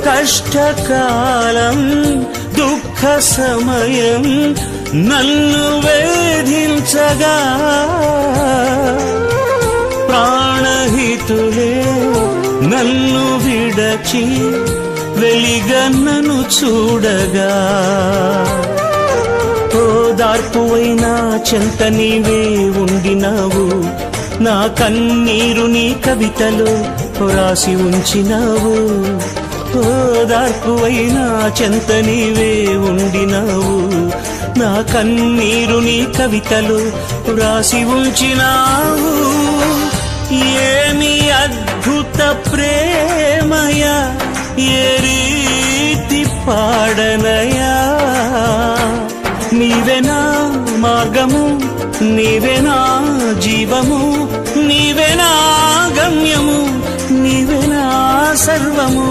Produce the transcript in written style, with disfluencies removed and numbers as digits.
కష్టకాలం దుఃఖ సమయం నన్ను వేధించగా ప్రాణహితులే నన్ను విడచి వెలిగన్నను చూడగా ఓదార్పువైనా చెంత నీవే ఉండినావు నా కన్నీరు నీ కవితలో రాసి ఉంచినావు ఓదార్పువైనా చెంత నీవే ఉండినావు నా కన్నీరు నీ కవితలో రాసి ఉంచినావు ఏమి అద్భుత ప్రేమయా ఏ రీతి పాడనయా నీవేనా మార్గము నీవేనా జీవము నీవేనా గమ్యము నీవేనా సర్వము